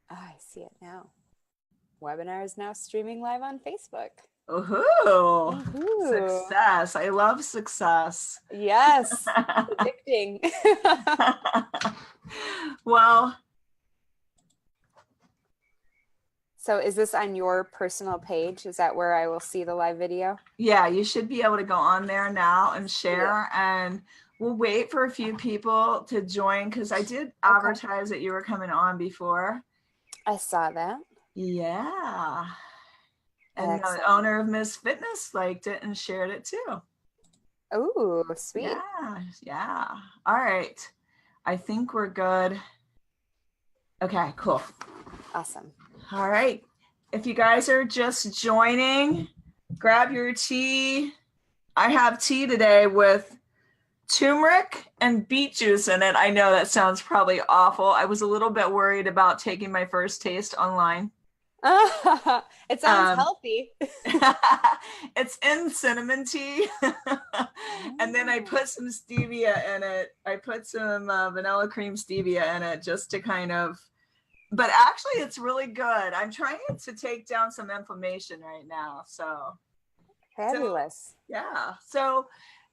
I see it now. Webinar is now streaming live on Facebook. Ooh, Ooh. success. I love success. Yes, addicting. Well, So is this on your personal page? Is that where I will see the live video? yeah, you should be able to go on there now and share, and we'll wait for a few people to join because I did advertise that you were coming on before. I saw that. Yeah. And Excellent. the owner of Miss Fitness liked it and shared it too. Oh, sweet. Yeah. All right. I think we're good. Okay, cool. Awesome. All right. If you guys are just joining, grab your tea. I have tea today with turmeric and beet juice in it. I know that sounds probably awful. I was a little bit worried about taking my first taste online. It sounds healthy. It's in cinnamon tea. And then I put some stevia in it. I put some vanilla cream stevia in it just to kind of, but actually it's really good. I'm trying to take down some inflammation right now. So fabulous. Yeah. So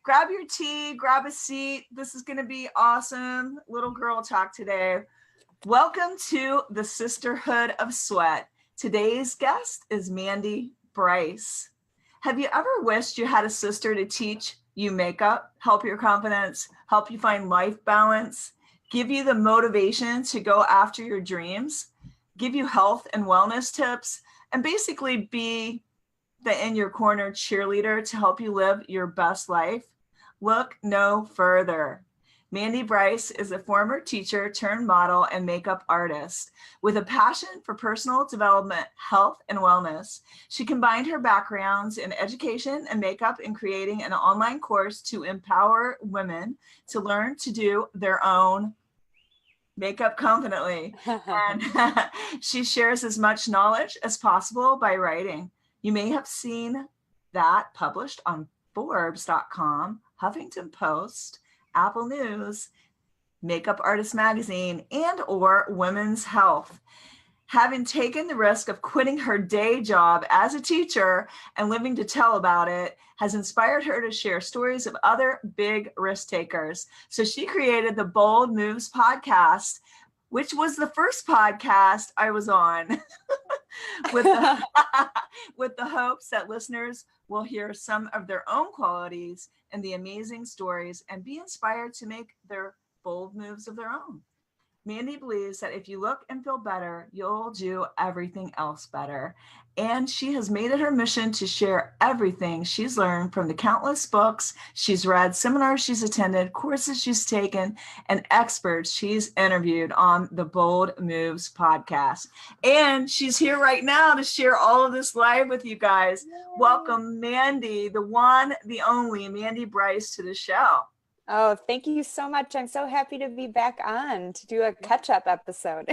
grab your tea, grab a seat. This is going to be awesome. Little girl talk today. Welcome to the Sisterhood of Sweat. Today's guest is Mandie Brice. Have you ever wished you had a sister to teach you makeup, help your confidence, help you find life balance, give you the motivation to go after your dreams, give you health and wellness tips, and basically be the in your corner cheerleader to help you live your best life? Look no further. Mandie Brice is a former teacher turned model and makeup artist with a passion for personal development, health, and wellness. She combined her backgrounds in education and makeup in creating an online course to empower women to learn to do their own makeup confidently. And she shares as much knowledge as possible by writing. You may have seen that published on Forbes.com, Huffington Post, Apple News, Makeup Artist Magazine, and or Women's Health. Having taken the risk of quitting her day job as a teacher and living to tell about it has inspired her to share stories of other big risk takers. So she created the Bold Moves podcast, which was the first podcast I was on with the hopes that listeners will hear some of their own qualities and the amazing stories and be inspired to make their bold moves of their own. Mandie believes that if you look and feel better, you'll do everything else better. And she has made it her mission to share everything she's learned from the countless books she's read, seminars she's attended, courses she's taken, and experts she's interviewed on the Bold Moves podcast. And she's here right now to share all of this live with you guys. Yay. Welcome, Mandie, the one, the only Mandie Brice, to the show. Oh, thank you so much. I'm so happy to be back on to do a catch-up episode.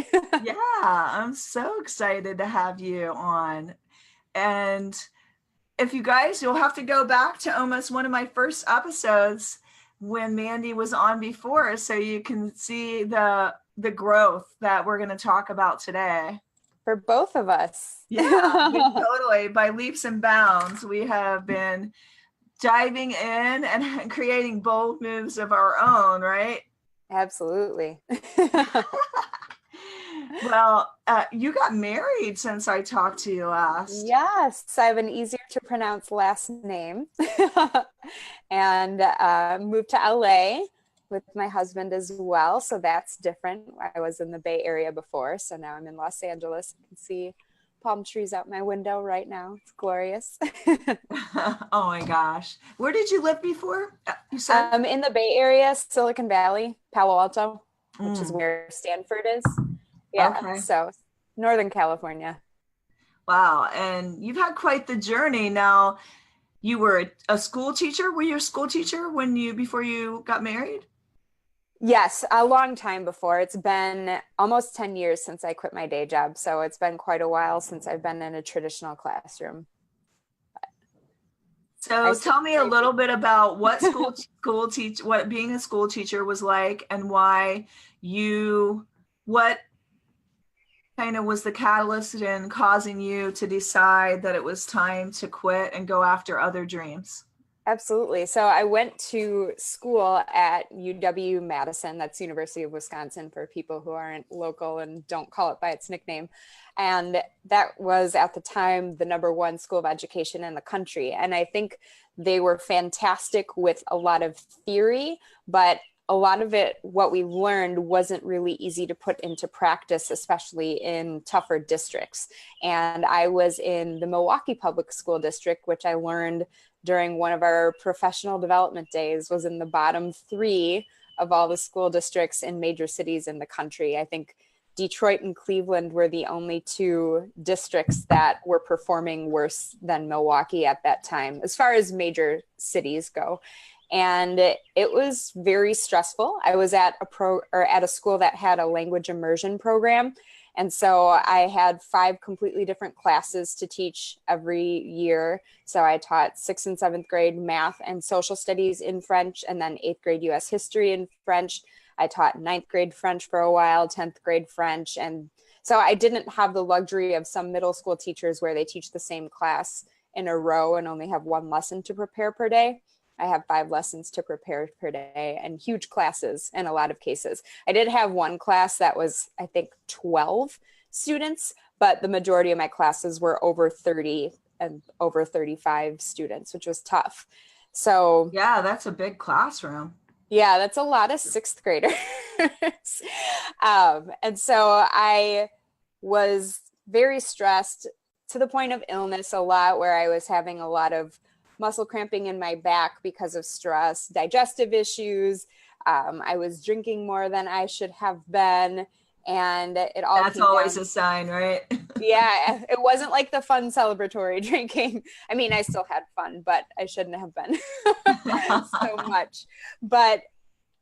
Yeah, I'm so excited to have you on. And if you guys, you'll have to go back to almost one of my first episodes when Mandie was on before, so you can see the growth that we're going to talk about today. For both of us. Yeah, totally. By leaps and bounds, we have been diving in and creating bold moves of our own, right? Absolutely. Well, you got married since I talked to you last. Yes, I have an easier to pronounce last name and moved to LA with my husband as well. So that's different. I was in the Bay Area before, so now I'm in Los Angeles. You can see palm trees out my window right now. It's glorious. Oh my gosh. Where did you live before? You said? In the Bay Area, Silicon Valley, Palo Alto, which is where Stanford is. Yeah, okay. So Northern California. Wow. And you've had quite the journey. Now, you were a school teacher. Were you a school teacher before you got married? Yes, a long time before. It's been almost 10 years since I quit my day job. So it's been quite a while since I've been in a traditional classroom. So tell me a little bit about what what being a school teacher was like, and why what kind of was the catalyst in causing you to decide that it was time to quit and go after other dreams? Absolutely. So I went to school at UW-Madison, that's University of Wisconsin for people who aren't local and don't call it by its nickname. And that was at the time the #1 school of education in the country. And I think they were fantastic with a lot of theory, but a lot of it, what we learned, wasn't really easy to put into practice, especially in tougher districts. And I was in the Milwaukee Public School District, which I learned during one of our professional development days was in the bottom 3 of all the school districts in major cities in the country. I think Detroit and Cleveland were the only 2 districts that were performing worse than Milwaukee at that time, as far as major cities go. And it was very stressful. I was at a school that had a language immersion program. And so I had 5 completely different classes to teach every year. So I taught 6th and 7th grade math and social studies in French, and then 8th grade US history in French. I taught 9th grade French for a while, 10th grade French. And so I didn't have the luxury of some middle school teachers where they teach the same class in a row and only have 1 lesson to prepare per day. I have 5 lessons to prepare per day and huge classes in a lot of cases. I did have 1 class that was, I think, 12 students, but the majority of my classes were over 30 and over 35 students, which was tough. So Yeah, that's a big classroom. yeah, that's a lot of 6th graders. And so I was very stressed to the point of illness a lot, where I was having a lot of muscle cramping in my back because of stress, digestive issues. I was drinking more than I should have been. And it all That's came always down. a sign, right? Yeah, it wasn't like the fun celebratory drinking. I mean, I still had fun, but I shouldn't have been so much. But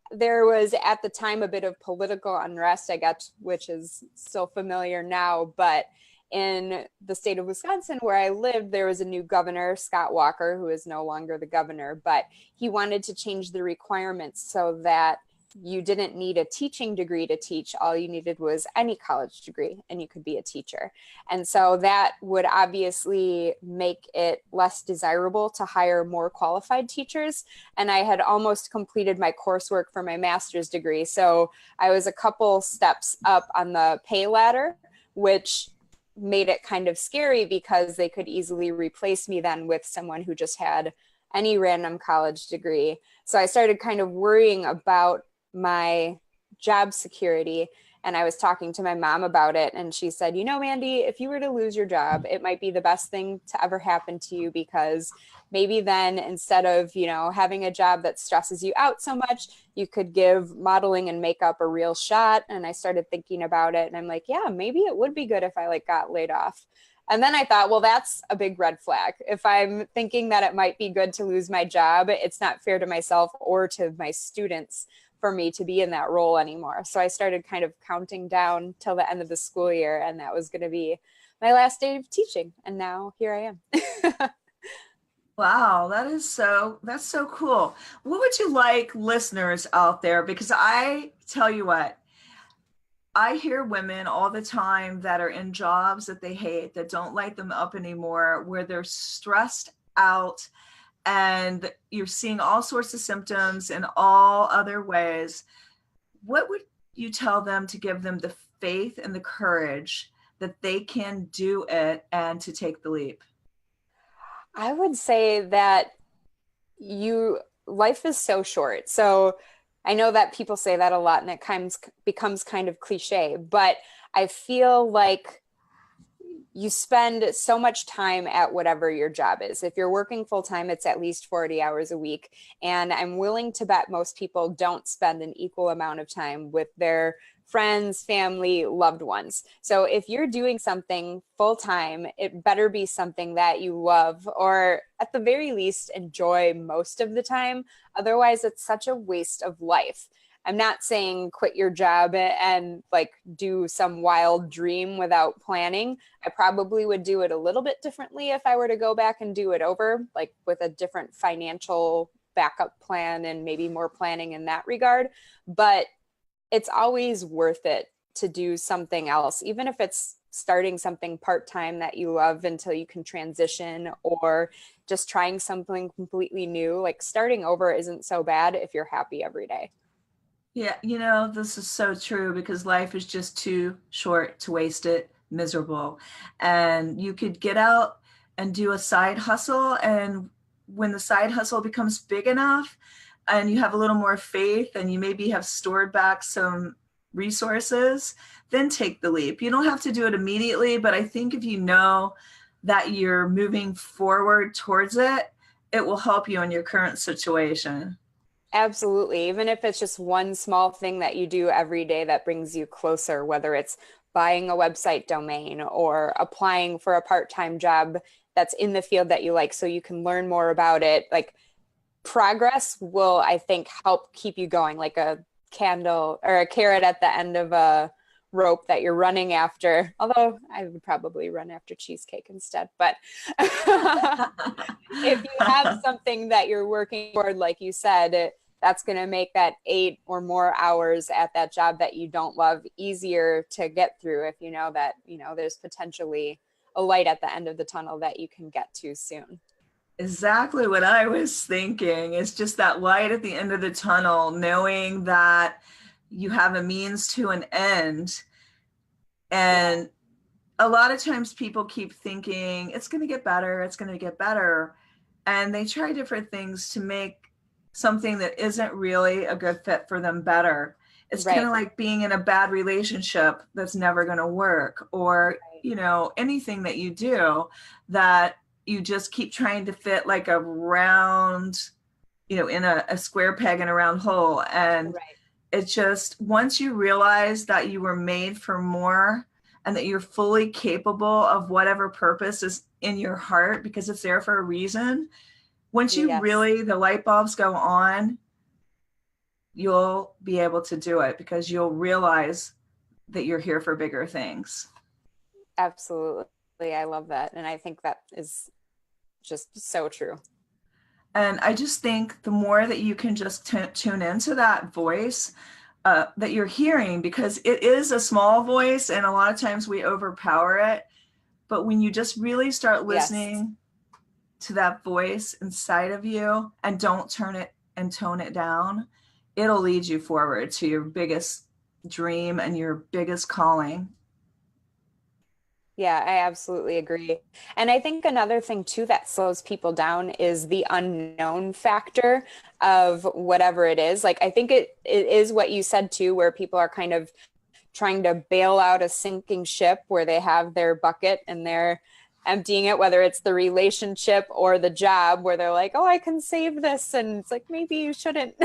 there was at the time a bit of political unrest, I guess, which is still familiar now. But in the state of Wisconsin, where I lived, there was a new governor, Scott Walker, who is no longer the governor, but he wanted to change the requirements so that you didn't need a teaching degree to teach. All you needed was any college degree and you could be a teacher. And so that would obviously make it less desirable to hire more qualified teachers. And I had almost completed my coursework for my master's degree. So I was a couple steps up on the pay ladder, which made it kind of scary because they could easily replace me then with someone who just had any random college degree. So I started kind of worrying about my job security. And I was talking to my mom about it. And she said, you know, Mandie, if you were to lose your job, it might be the best thing to ever happen to you, because maybe then instead of, you know, having a job that stresses you out so much, you could give modeling and makeup a real shot. And I started thinking about it and I'm like, yeah, maybe it would be good if I got laid off. And then I thought, well, that's a big red flag. If I'm thinking that it might be good to lose my job, it's not fair to myself or to my students for me to be in that role anymore. So I started kind of counting down till the end of the school year, and that was going to be my last day of teaching. And now here I am. Wow, that's so cool. What would you like listeners out there? Because I tell you what, I hear women all the time that are in jobs that they hate, that don't light them up anymore, where they're stressed out and you're seeing all sorts of symptoms in all other ways. What would you tell them to give them the faith and the courage that they can do it and to take the leap? I would say that life is so short. So I know that people say that a lot and it becomes kind of cliche, but I feel like you spend so much time at whatever your job is. If you're working full time, it's at least 40 hours a week. And I'm willing to bet most people don't spend an equal amount of time with their friends, family, loved ones. So if you're doing something full time, it better be something that you love, or at the very least enjoy most of the time. Otherwise, it's such a waste of life. I'm not saying quit your job and do some wild dream without planning. I probably would do it a little bit differently if I were to go back and do it over, with a different financial backup plan and maybe more planning in that regard. But it's always worth it to do something else, even if it's starting something part-time that you love until you can transition, or just trying something completely new. Like starting over isn't so bad if you're happy every day. Yeah, this is so true, because life is just too short to waste it miserable. And you could get out and do a side hustle. And when the side hustle becomes big enough and you have a little more faith and you maybe have stored back some resources, then take the leap. You don't have to do it immediately, but I think if you know that you're moving forward towards it, it will help you in your current situation. Absolutely. Even if it's just one small thing that you do every day that brings you closer, whether it's buying a website domain or applying for a part-time job that's in the field that you like so you can learn more about it. Like progress will, I think, help keep you going, like a candle or a carrot at the end of a rope that you're running after. Although I would probably run after cheesecake instead. But if you have something that you're working toward, like you said, that's going to make that 8 or more hours at that job that you don't love easier to get through, if you know that, there's potentially a light at the end of the tunnel that you can get to soon. Exactly what I was thinking. It's just that light at the end of the tunnel, knowing that you have a means to an end. And a lot of times people keep thinking it's going to get better, it's going to get better. And they try different things to make something that isn't really a good fit for them better. It's kind of like being in a bad relationship that's never going to work, or, anything that you do that you just keep trying to fit like a round, in a square peg in a round hole. And it's just, once you realize that you were made for more and that you're fully capable of whatever purpose is in your heart, because it's there for a reason, once you really, the light bulbs go on, you'll be able to do it, because you'll realize that you're here for bigger things. Absolutely. I love that. And I think that is just so true. And I just think the more that you can just tune into that voice that you're hearing, because it is a small voice and a lot of times we overpower it. But when you just really start listening to that voice inside of you and don't turn it and tone it down, it'll lead you forward to your biggest dream and your biggest calling. Yeah, I absolutely agree. And I think another thing too that slows people down is the unknown factor of whatever it is. Like, I think it is what you said too, where people are kind of trying to bail out a sinking ship, where they have their bucket and they're emptying it, whether it's the relationship or the job, where they're like, oh, I can save this. And it's like, maybe you shouldn't.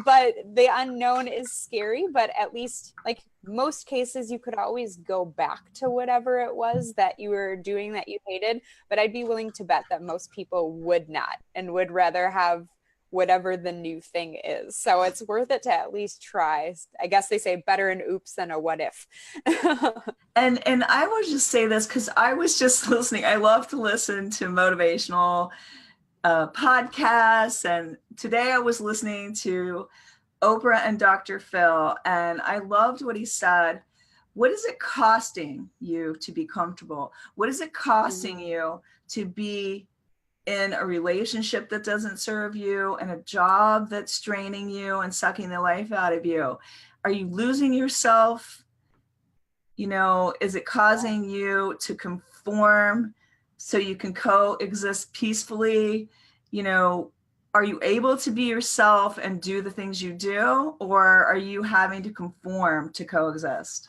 But the unknown is scary. But at least, like most cases, you could always go back to whatever it was that you were doing that you hated. But I'd be willing to bet that most people would not, and would rather have whatever the new thing is. So it's worth it to at least try. I guess they say better an oops than a what if. And I would just say this because I was just listening. I love to listen to motivational podcasts. And today I was listening to Oprah and Dr. Phil, and I loved what he said. What is it costing you to be comfortable? What is it costing you to be in a relationship that doesn't serve you, and a job that's draining you and sucking the life out of you? Are you losing yourself? Is it causing you to conform so you can coexist peacefully? Are you able to be yourself and do the things you do, or are you having to conform to coexist?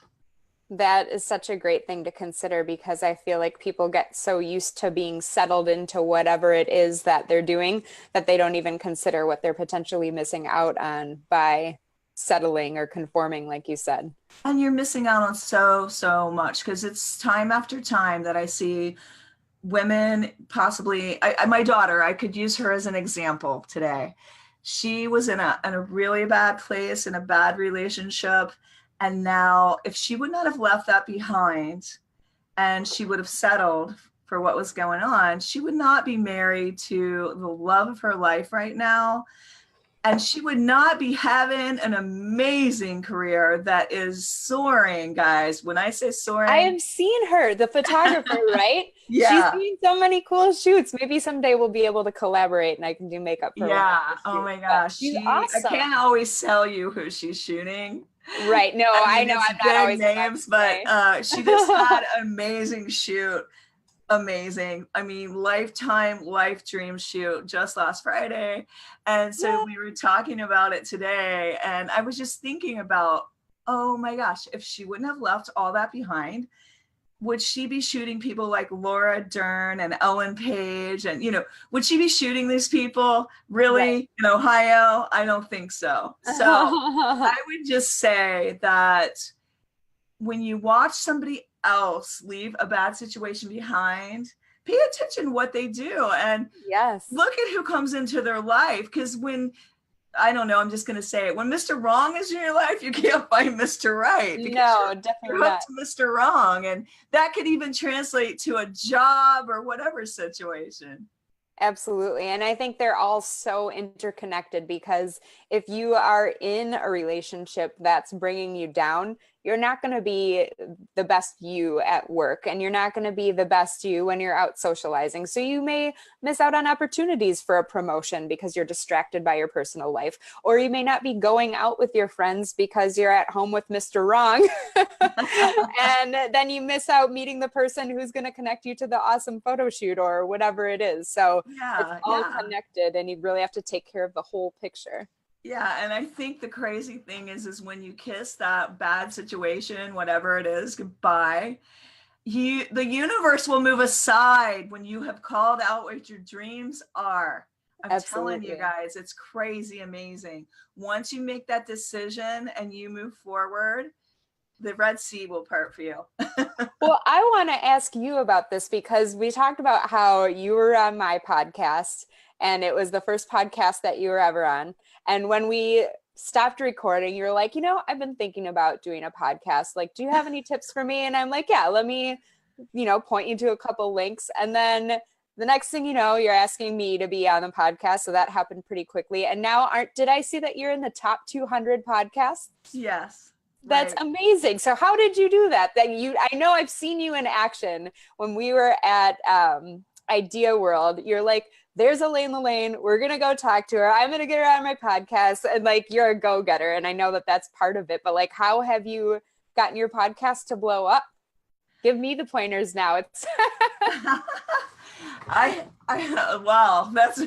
That is such a great thing to consider, because I feel like people get so used to being settled into whatever it is that they're doing that they don't even consider what they're potentially missing out on by settling or conforming, like you said. And you're missing out on so much, because it's time after time that I see women, possibly my daughter, I could use her as an example today. She was in a really bad place, in a bad relationship. And now, if she would not have left that behind and she would have settled for what was going on, she would not be married to the love of her life right now. And she would not be having an amazing career that is soaring, guys. When I say soaring, I have seen her, the photographer, right? She's yeah. doing so many cool shoots. Maybe someday we'll be able to collaborate and I can do makeup for one of Yeah. her Oh shoots. my But gosh. she's I awesome. can't always tell you who she's shooting. Right. No, I I mean, know it's I'm not big always allowed names, but she to just say. had an amazing shoot. Amazing. I mean, lifetime life dream shoot just last Friday. And so Yeah. we were talking about it today. And I was just thinking about, oh my gosh, if she wouldn't have left all that behind, would she be shooting people like Laura Dern and Ellen Page? And, would she be shooting these people Right. really in Ohio? I don't think so. So I would just say that when you watch somebody else leave a bad situation behind, pay attention to what they do and Yes. look at who comes into their life. Because when, I don't know, I'm just going to say it, when Mr. Wrong is in your life, you can't find Mr. Right because No, you're definitely hooked not. to Mr. Wrong. And that could even translate to a job or whatever situation. Absolutely. And I think they're all so interconnected because if you are in a relationship that's bringing you down, you're not going to be the best you at work and you're not going to be the best you when you're out socializing. So you may miss out on opportunities for a promotion because you're distracted by your personal life, or you may not be going out with your friends because you're at home with Mr. Wrong. And then you miss out meeting the person who's going to connect you to the awesome photo shoot or whatever it is. So it's Yeah, all yeah. connected and you really have to take care of the whole picture. Yeah, and I think the crazy thing is when you kiss that bad situation, whatever it is, goodbye, the universe will move aside when you have called out what your dreams are. I'm telling you Absolutely. guys, it's crazy amazing. Once you make that decision and you move forward, the Red Sea will part for you. Well, I want to ask you about this because we talked about how you were on my podcast and it was the first podcast that you were ever on. And when we stopped recording, you were like, I've been thinking about doing a podcast. Like, do you have any tips for me? And I'm like, yeah, let me, point you to a couple links. And then the next thing you know, you're asking me to be on the podcast. So that happened pretty quickly. And now did I see that you're in the top 200 podcasts? Yes. That's Right. amazing. So how did you do that? I know I've seen you in action when we were at Idea World. You're like, there's Elaine Lane. We're going to go talk to her. I'm going to get her on my podcast. And like, you're a go-getter. And I know that that's part of it, but like, how have you gotten your podcast to blow up? Give me the pointers now. It's wow, that's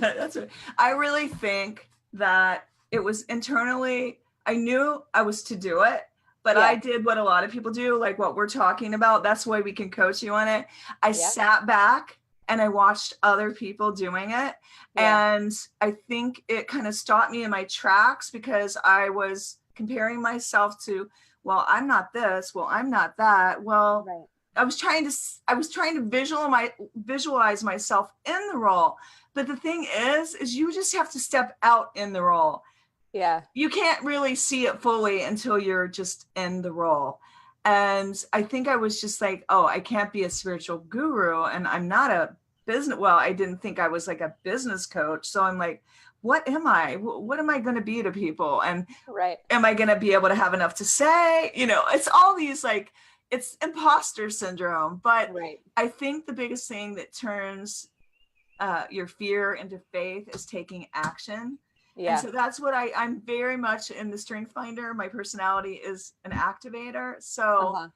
I really think that it was internally, I knew I was to do it, but I did what a lot of people do, like what we're talking about. That's why we can coach you on it. I sat back and I watched other people doing it. And I think it kind of stopped me in my tracks because I was comparing myself to, well, I'm not this, well, I'm not that. Well, I was trying to visualize myself in the role. But the thing is you just have to step out in the role. Yeah. You can't really see it fully until you're just in the role. And I think I was just like, oh, I can't be a spiritual guru and I'm not a business. Well, I didn't think I was like a business coach. So I'm like, what am I? What am I going to be to people? And am I going to be able to have enough to say? It's all these it's imposter syndrome. But I think the biggest thing that turns your fear into faith is taking action. And so that's what I'm very much in the Strength Finder. My personality is an activator. So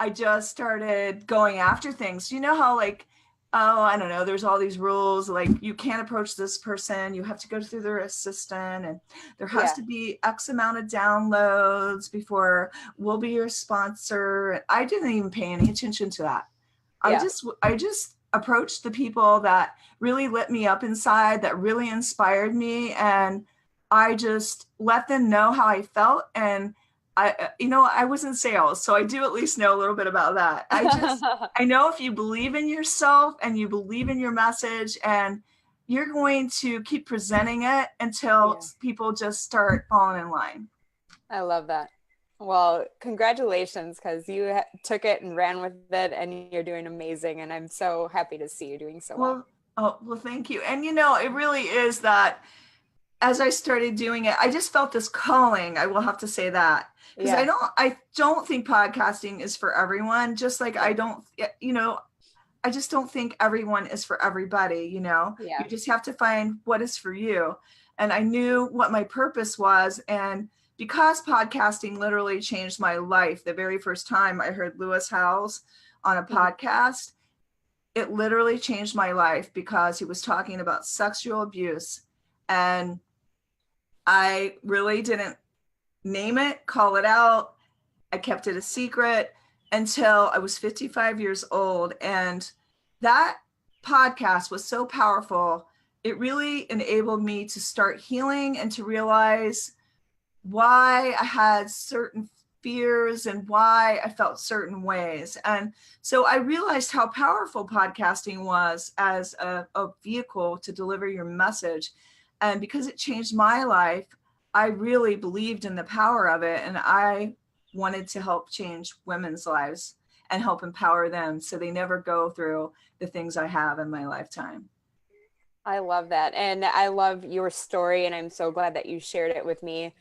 I just started going after things. You know how I don't know, there's all these rules, like you can't approach this person, you have to go through their assistant, and there has to be X amount of downloads before we'll be your sponsor. I didn't even pay any attention to that. I just approached the people that really lit me up inside, that really inspired me, and I just let them know how I felt. And I was in sales, so I do at least know a little bit about that. I know if you believe in yourself and you believe in your message, and you're going to keep presenting it until people just start falling in line. I love that. Well, congratulations, because you took it and ran with it and you're doing amazing. And I'm so happy to see you doing so well. Well, thank you. And it really is that as I started doing it, I just felt this calling. I will have to say that, because Yeah. I don't think podcasting is for everyone. Just like I don't, you know, I just don't think everyone is for everybody. You know, you Yeah. just have to find what is for you. And I knew what my purpose was, and because podcasting literally changed my life. The very first time I heard Lewis Howes on a Mhm. podcast, it literally changed my life because he was talking about sexual abuse, and I really didn't name it, call it out. I kept it a secret until I was 55 years old. And that podcast was so powerful. It really enabled me to start healing and to realize why I had certain fears and why I felt certain ways. And so I realized how powerful podcasting was as a vehicle to deliver your message. And because it changed my life, I really believed in the power of it. And I wanted to help change women's lives and help empower them so they never go through the things I have in my lifetime. I love that. And I love your story. And I'm so glad that you shared it with me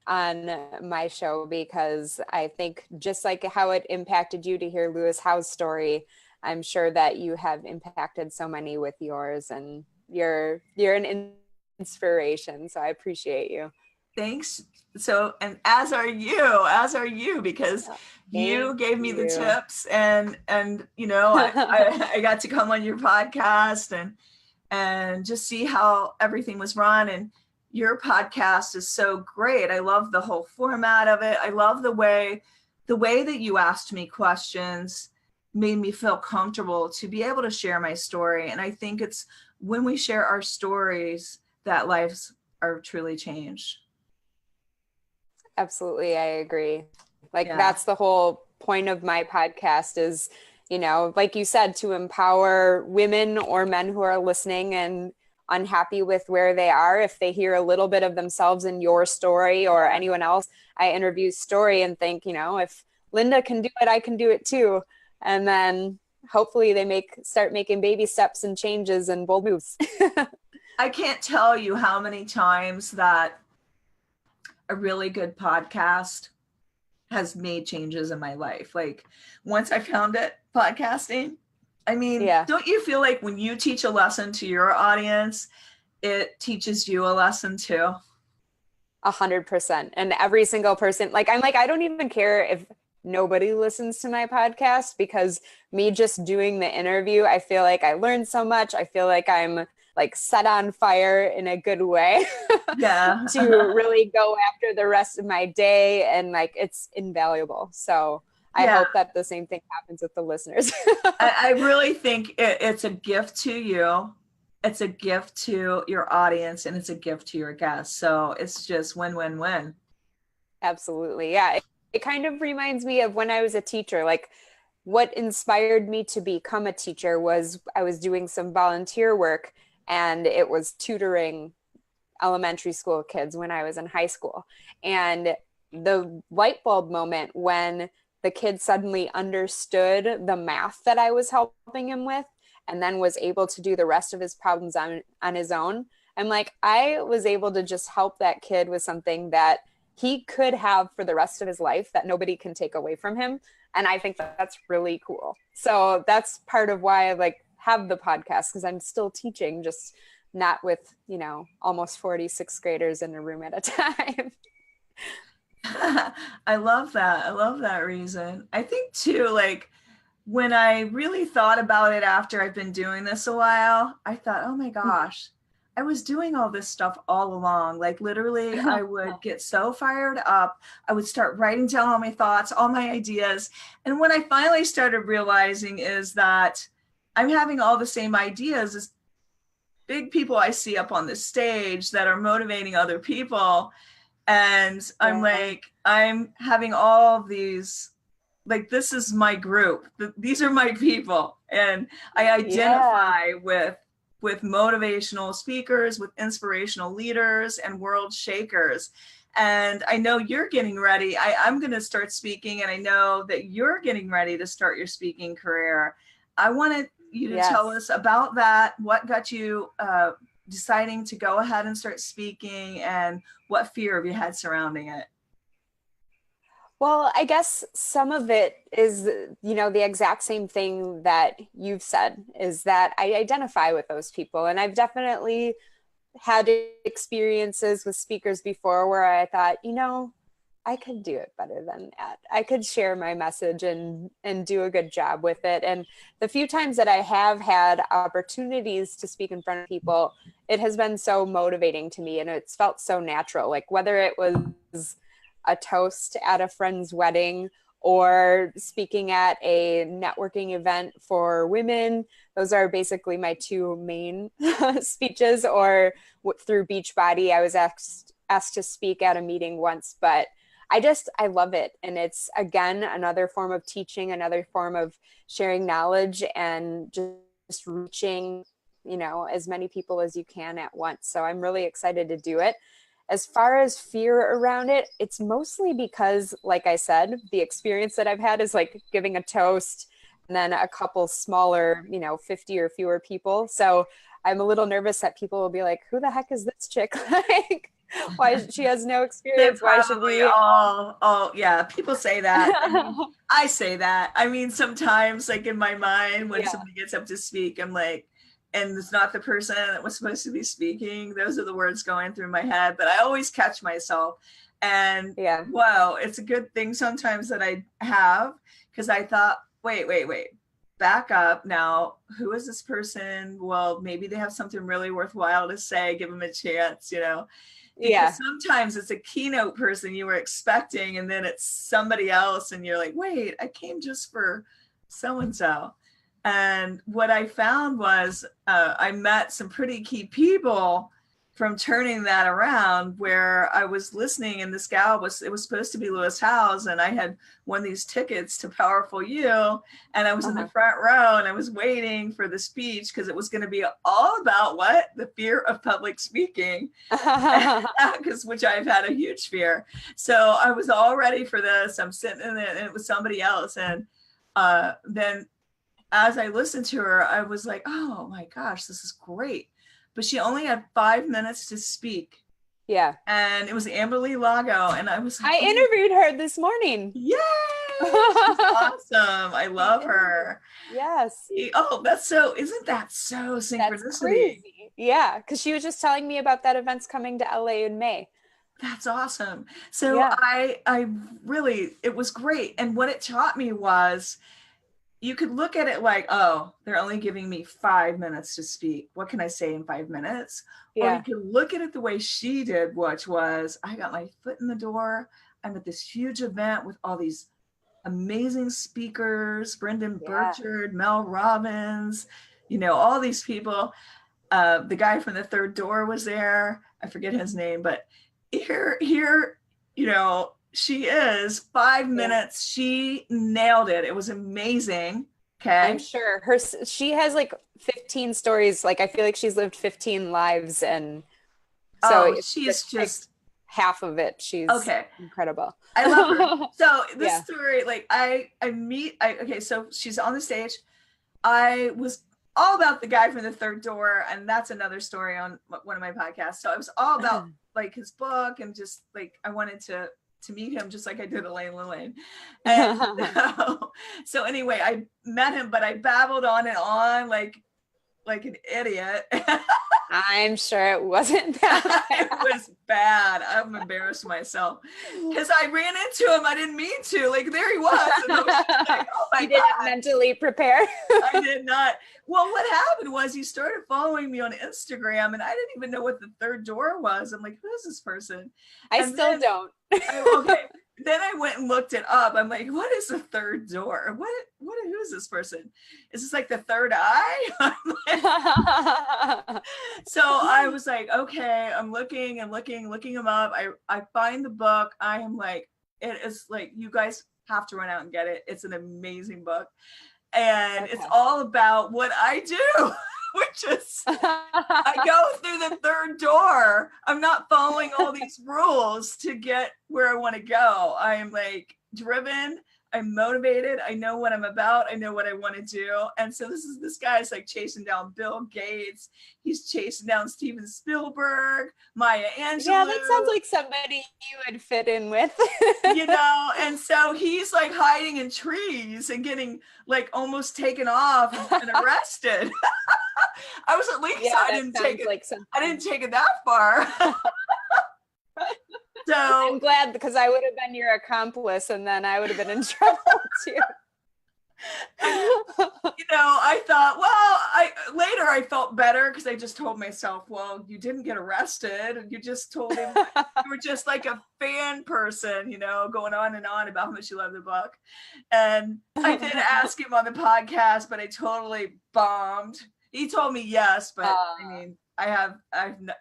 on my show, because I think just like how it impacted you to hear Lewis Howe's story, I'm sure that you have impacted so many with yours, and you're an inspiration. So I appreciate you. Thanks. So, and as are you, because you Thank gave me the you. tips, and you know, I got to come on your podcast and just see how everything was run. And your podcast is so great. I love the whole format of it. I love the way that you asked me questions made me feel comfortable to be able to share my story. And I think it's when we share our stories that lives are truly changed. Absolutely, I agree. Like Yeah. that's the whole point of my podcast is, like you said, to empower women or men who are listening and unhappy with where they are. If they hear a little bit of themselves in your story or anyone else, I interview story and think, if Linda can do it, I can do it too. And then hopefully they start making baby steps and changes and bold moves. I can't tell you how many times that a really good podcast has made changes in my life. Like once I found it, podcasting, I mean, Yeah. don't you feel like when you teach a lesson to your audience, it teaches you a lesson too? 100%. And every single person, like, I'm like, I don't even care if nobody listens to my podcast, because me just doing the interview, I feel like I learned so much. I feel like I'm like set on fire in a good way Yeah. to really go after the rest of my day. And like, it's invaluable. So I Yeah. hope that the same thing happens with the listeners. I really think it's a gift to you. It's a gift to your audience, and it's a gift to your guests. So it's just win, win, win. Absolutely. Yeah. It kind of reminds me of when I was a teacher. Like, what inspired me to become a teacher was I was doing some volunteer work, and it was tutoring elementary school kids when I was in high school. And the light bulb moment when the kid suddenly understood the math that I was helping him with, and then was able to do the rest of his problems on his own. I'm like, I was able to just help that kid with something that he could have for the rest of his life that nobody can take away from him. And I think that's really cool. So that's part of why I like have the podcast, because I'm still teaching, just not with, almost 46 graders in a room at a time. I love that. I love that reason. I think too, like when I really thought about it after I've been doing this a while, I thought, oh my gosh, I was doing all this stuff all along. Like literally, I would get so fired up. I would start writing down all my thoughts, all my ideas. And when I finally started realizing is that I'm having all the same ideas as big people I see up on the stage that are motivating other people. And I'm like, I'm having all these, like, this is my group. These are my people. And I identify with motivational speakers, with inspirational leaders and world shakers. And I know you're getting ready. I'm going to start speaking, and I know that you're getting ready to start your speaking career. I wanted you to tell us about that. What got you deciding to go ahead and start speaking, and what fear have you had surrounding it? Well, I guess some of it is, the exact same thing that you've said, is that I identify with those people. And I've definitely had experiences with speakers before where I thought, I could do it better than that. I could share my message and do a good job with it. And the few times that I have had opportunities to speak in front of people, it has been so motivating to me, and it's felt so natural. Like whether it was a toast at a friend's wedding or speaking at a networking event for women. Those are basically my two main speeches. Or through Beachbody, I was asked to speak at a meeting once, but I love it. And it's, again, another form of teaching, another form of sharing knowledge, and just reaching, as many people as you can at once. So I'm really excited to do it. As far as fear around it, it's mostly because, like I said, the experience that I've had is like giving a toast and then a couple smaller, 50 or fewer people. So I'm a little nervous that people will be like, who the heck is this chick? Like, why she has no experience? Why should we? Oh, yeah. People say that. I say that. I mean, sometimes, like in my mind, when somebody gets up to speak, I'm like, and it's not the person that was supposed to be speaking. Those are the words going through my head, but I always catch myself. And wow, it's a good thing sometimes that I have, because I thought, wait, back up now. Who is this person? Well, maybe they have something really worthwhile to say. Give them a chance, Because sometimes it's a keynote person you were expecting, and then it's somebody else, and you're like, wait, I came just for so-and-so. And what I found was I met some pretty key people from turning that around, where I was listening, and this gal it was supposed to be Lewis Howes, and I had won these tickets to Powerful You, and I was in the front row, and I was waiting for the speech, because it was going to be all about the fear of public speaking, which I've had a huge fear. So I was all ready for this. I'm sitting in it, and it was somebody else. And then as I listened to her, I was like, oh my gosh, this is great. But she only had 5 minutes to speak. Yeah. And it was Amberly Lago. And I was like, I interviewed her this morning. Yay! She's awesome. I love her. Yes. Isn't that so synchronicity? That's crazy. Yeah. Because she was just telling me about that event's coming to LA in May. That's awesome. So I really, it was great. And what it taught me was, you could look at it like, oh, they're only giving me 5 minutes to speak. What can I say in 5 minutes? Yeah. Or you could look at it the way she did, which was, I got my foot in the door. I'm at this huge event with all these amazing speakers, Brendan Burchard, Mel Robbins, all these people. The guy from the Third Door was there. I forget his name, but here, she is 5 minutes. She nailed it. It was amazing. Okay. I'm sure she has like 15 stories. Like, I feel like she's lived 15 lives. And so she's just like half of it. She's incredible. I love her. So this story, like so she's on the stage. I was all about the guy from the Third Door. And that's another story on one of my podcasts. So it was all about like his book, and just like, I wanted to meet him, just like I did Elaine Lillian. And so anyway, I met him, but I babbled on and on like an idiot. I'm sure it wasn't that bad. It was bad. I'm embarrassed myself because I ran into him. I didn't mean to. Like, there he was. And I was like, oh my God. You didn't mentally prepare. I did not. Well, what happened was he started following me on Instagram, and I didn't even know what the Third Door was. I'm like, who is this person? I still don't. Then I went and looked it up. I'm like, what is the Third Door? Who is this person? Is this like the third eye? So I was like, okay, I'm looking him up. I find the book. I am like, it is like, you guys have to run out and get it. It's an amazing book. And it's all about what I do, which is I go through the Third Door. I'm not following all these rules to get where I want to go. I am like driven. I'm motivated. I know what I'm about. I know what I want to do. And so this guy's like chasing down Bill Gates. He's chasing down Steven Spielberg, Maya Angelou. Yeah, that sounds like somebody you would fit in with. And so he's like hiding in trees and getting like almost taken off and arrested. I was at least, I didn't take it that far. So I'm glad, because I would have been your accomplice and then I would have been in trouble too. I thought, later I felt better because I just told myself, well, you didn't get arrested. And you just told him you were just like a fan person, going on and on about how much you love the book. And I did ask him on the podcast, but I totally bombed. He told me yes, but I've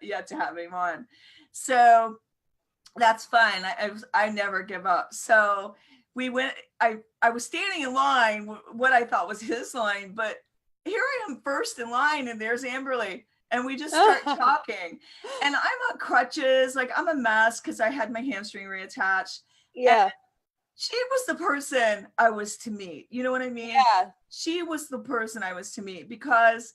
yet to have him on. So that's fine. I never give up. So we went, I was standing in line, what I thought was his line, but here I am first in line and there's Amberly. And we just start talking. And I'm on crutches, like I'm a mess because I had my hamstring reattached. Yeah. And she was the person I was to meet. You know what I mean? Yeah. She was the person I was to meet because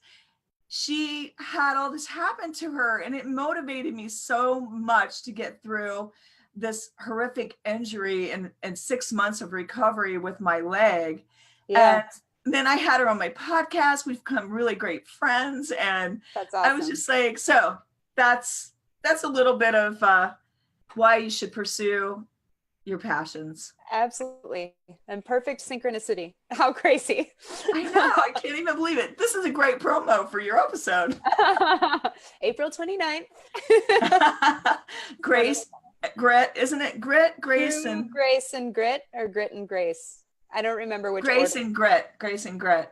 she had all this happen to her, and it motivated me so much to get through this horrific injury and 6 months of recovery with my leg. Yeah. And then I had her on my podcast. We've become really great friends. And that's awesome. I was just like, so that's a little bit of why you should pursue your passions. Absolutely. And perfect synchronicity. How crazy. I know. I can't even believe it. This is a great promo for your episode. April 29th. Grit, isn't it? Grace and Grit, or Grit and Grace. I don't remember which Grace order. Grace and Grit.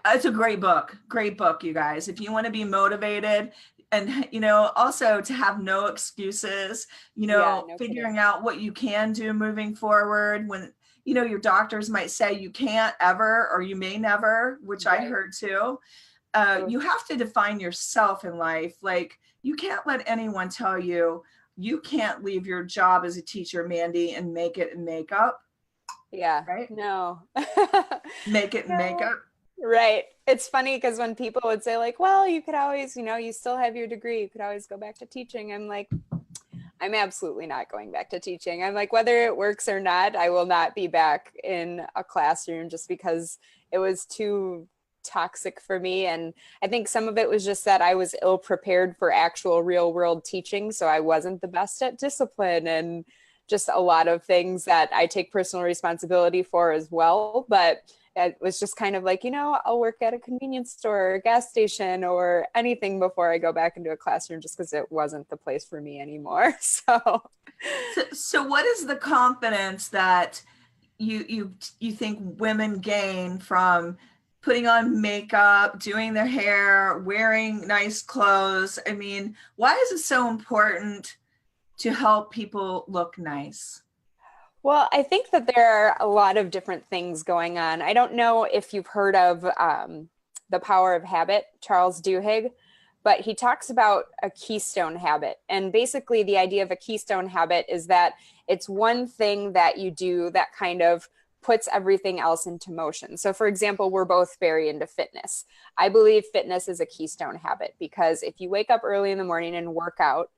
It's a great book, you guys. If you want to be motivated and, also to have no excuses, figuring out what you can do moving forward when, your doctors might say you can't ever, or you may never, which I heard too. You have to define yourself in life. Like, you can't let anyone tell you can't leave your job as a teacher, Mandie, and make it in makeup. Yeah. Right? No. Make it in makeup. Right. It's funny because when people would say like, well, you could always, you still have your degree, you could always go back to teaching. I'm like, I'm absolutely not going back to teaching. I'm like, whether it works or not, I will not be back in a classroom just because it was too toxic for me. And I think some of it was just that I was ill prepared for actual real world teaching. So I wasn't the best at discipline and just a lot of things that I take personal responsibility for as well. But it was just kind of like, I'll work at a convenience store or a gas station or anything before I go back into a classroom, just because it wasn't the place for me anymore. So what is the confidence that you think women gain from putting on makeup, doing their hair, wearing nice clothes? I mean, why is it so important to help people look nice? Well, I think that there are a lot of different things going on. I don't know if you've heard of The Power of Habit, Charles Duhigg, but he talks about a keystone habit. And basically the idea of a keystone habit is that it's one thing that you do that kind of puts everything else into motion. So for example, we're both very into fitness. I believe fitness is a keystone habit because if you wake up early in the morning and work out,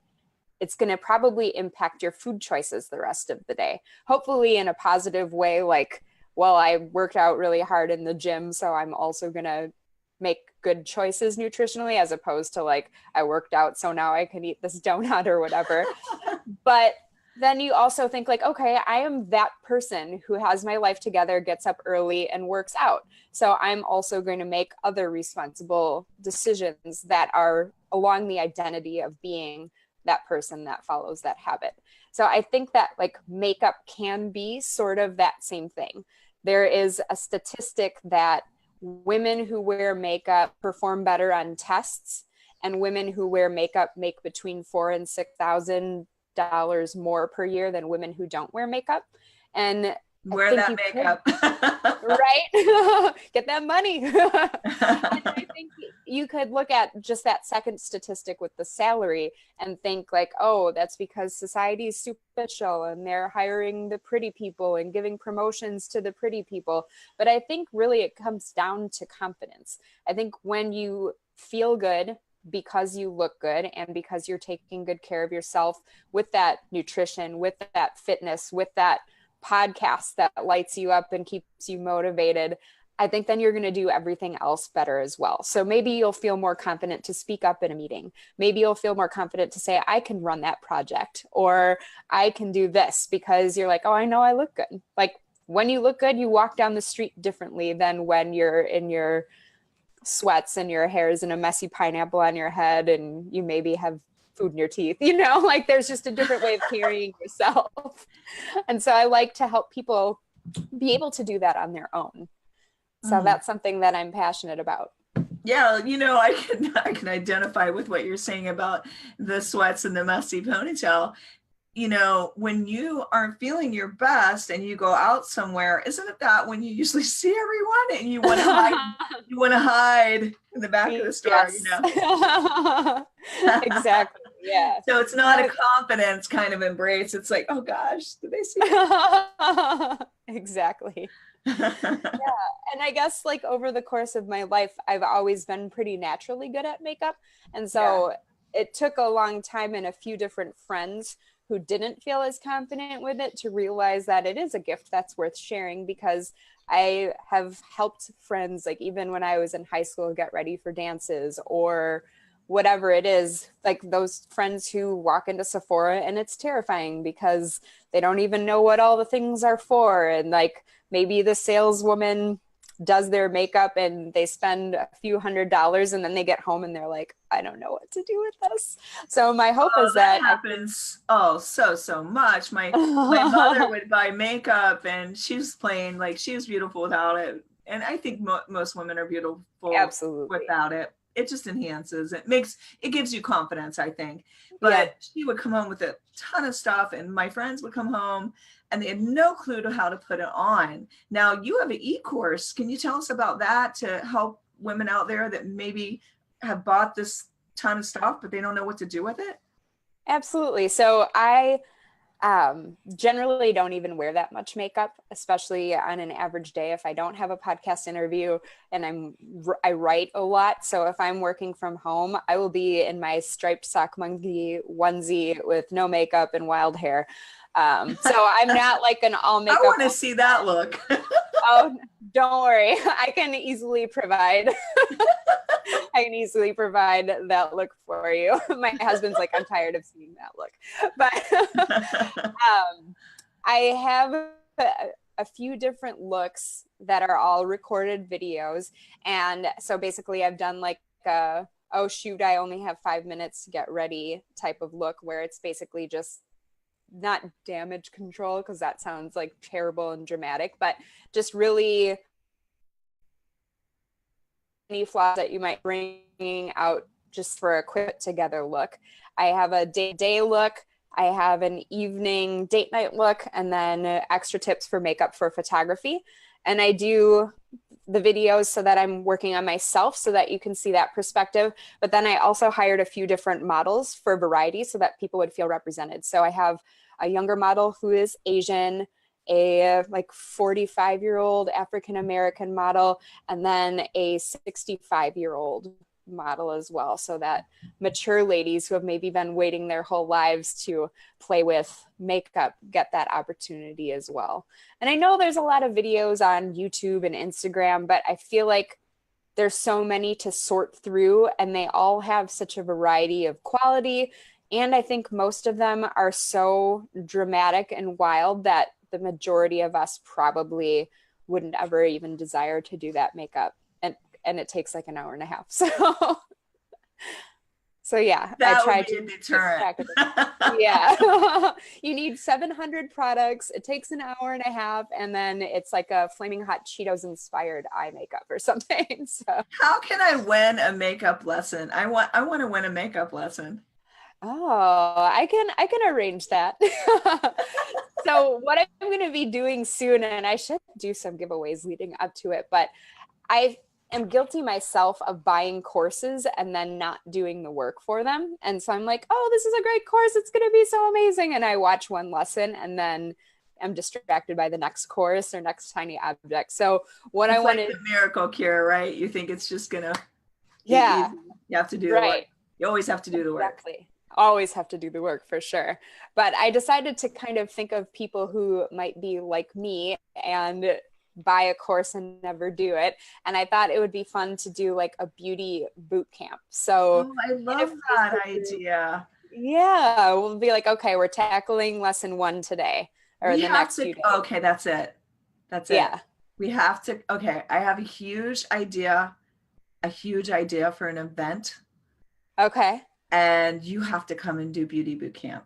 it's going to probably impact your food choices the rest of the day. Hopefully in a positive way, like, well, I worked out really hard in the gym, so I'm also going to make good choices nutritionally, as opposed to like, I worked out, so now I can eat this donut or whatever. But then you also think like, okay, I am that person who has my life together, gets up early and works out. So I'm also going to make other responsible decisions that are along the identity of being that person that follows that habit. So I think that like makeup can be sort of that same thing. There is a statistic that women who wear makeup perform better on tests, and women who wear makeup make between $4,000 and $6,000 more per year than women who don't wear makeup. And wear that makeup. Right? Get that money. And I think you could look at just that second statistic with the salary and think like, oh, that's because society is superficial and they're hiring the pretty people and giving promotions to the pretty people. But I think really it comes down to confidence. I think when you feel good because you look good and because you're taking good care of yourself with that nutrition, with that fitness, with that podcast that lights you up and keeps you motivated, I think then you're going to do everything else better as well. So maybe you'll feel more confident to speak up in a meeting. Maybe you'll feel more confident to say, I can run that project, or I can do this, because you're like, oh, I know I look good. Like when you look good, you walk down the street differently than when you're in your sweats and your hair is in a messy pineapple on your head and you maybe have food in your teeth, like there's just a different way of carrying yourself. And so I like to help people be able to do that on their own. So that's something that I'm passionate about. Yeah, I can identify with what you're saying about the sweats and the messy ponytail. When you aren't feeling your best and you go out somewhere, isn't it that when you usually see everyone and you want to hide, in the back of the store, yes. Exactly. Yeah. So it's not a confidence kind of embrace. It's like, oh gosh, did they see it? Exactly. Yeah. And I guess like over the course of my life, I've always been pretty naturally good at makeup. And so it took a long time and a few different friends who didn't feel as confident with it to realize that it is a gift that's worth sharing, because I have helped friends, like even when I was in high school, get ready for dances or whatever it is, like those friends who walk into Sephora and it's terrifying because they don't even know what all the things are for. And like maybe the saleswoman does their makeup and they spend a few $100s and then they get home and they're like, I don't know what to do with this. So my hope is that happens so much. My mother would buy makeup and she was plain, like she was beautiful without it. And I think most women are beautiful absolutely without it. It just enhances, it gives you confidence, I think. But she would come home with a ton of stuff and my friends would come home and they had no clue to how to put it on. Now you have an e-course. Can you tell us about that to help women out there that maybe have bought this ton of stuff, but they don't know what to do with it? Absolutely. So I generally don't even wear that much makeup, especially on an average day if I don't have a podcast interview and I write a lot. So if I'm working from home, I will be in my striped sock monkey onesie with no makeup and wild hair. So I'm not like an all makeup. I want to see that look. Oh, don't worry. I can easily provide that look for you. My husband's like, I'm tired of seeing that look. But I have a few different looks that are all recorded videos. And so basically I've done like oh shoot, I only have 5 minutes to get ready type of look, where it's basically just not damage control, because that sounds like terrible and dramatic, but just really any flaws that you might bring out just for a quick together look. I have a day look, I have an evening date night look, and then extra tips for makeup for photography. And I do the videos so that I'm working on myself so that you can see that perspective. But then I also hired a few different models for variety so that people would feel represented. So I have a younger model who is Asian, a like 45-year-old African-American model, and then a 65-year-old model as well, so that mature ladies who have maybe been waiting their whole lives to play with makeup get that opportunity as well. And I know there's a lot of videos on YouTube and Instagram, but I feel like there's so many to sort through and they all have such a variety of quality. And I think most of them are so dramatic and wild that the majority of us probably wouldn't ever even desire to do that makeup. And it takes like an hour and a half. So yeah, that I tried to deterrent. Yeah. You need 700 products. It takes an hour and a half. And then it's like a flaming hot Cheetos inspired eye makeup or something. So how can I win a makeup lesson? I want to win a makeup lesson. Oh, I can arrange that. So what I'm going to be doing soon, and I should do some giveaways leading up to it, but am guilty myself of buying courses and then not doing the work for them. And so I'm like, oh, this is a great course. It's going to be so amazing. And I watch one lesson and then I'm distracted by the next course or next tiny object. So what it's I wanted, like the miracle cure, right? You think it's just going to be yeah, easy. You have to do the right. work. You always have to do the work. Exactly. Always have to do the work for sure. But I decided to kind of think of people who might be like me and buy a course and never do it. And I thought it would be fun to do like a beauty boot camp. So Oh, I love that idea. yeah, we'll be like, okay, we're tackling lesson 1 today or We the have next to, few days. okay, that's it. That's it. Yeah. We have to, okay, I have a huge idea for an event. Okay. And you have to come and do beauty boot camp.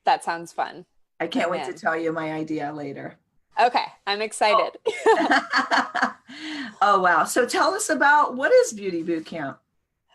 That sounds fun. I can't wait to tell you my idea later. Okay, I'm excited. Oh. Oh, wow. So tell us about, what is beauty boot camp?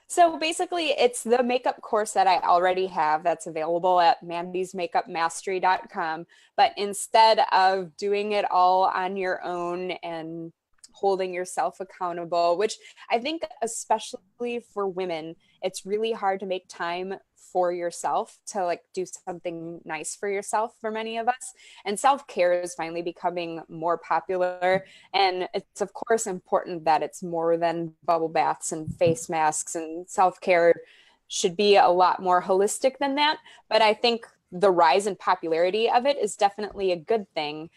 So basically, it's the makeup course that I already have that's available at mandiesmakeupmastery.com. But instead of doing it all on your own and holding yourself accountable, which I think especially for women, it's really hard to make time for yourself to like do something nice for yourself for many of us. And self-care is finally becoming more popular. And it's of course important that it's more than bubble baths and face masks, and self-care should be a lot more holistic than that. But I think the rise in popularity of it is definitely a good thing.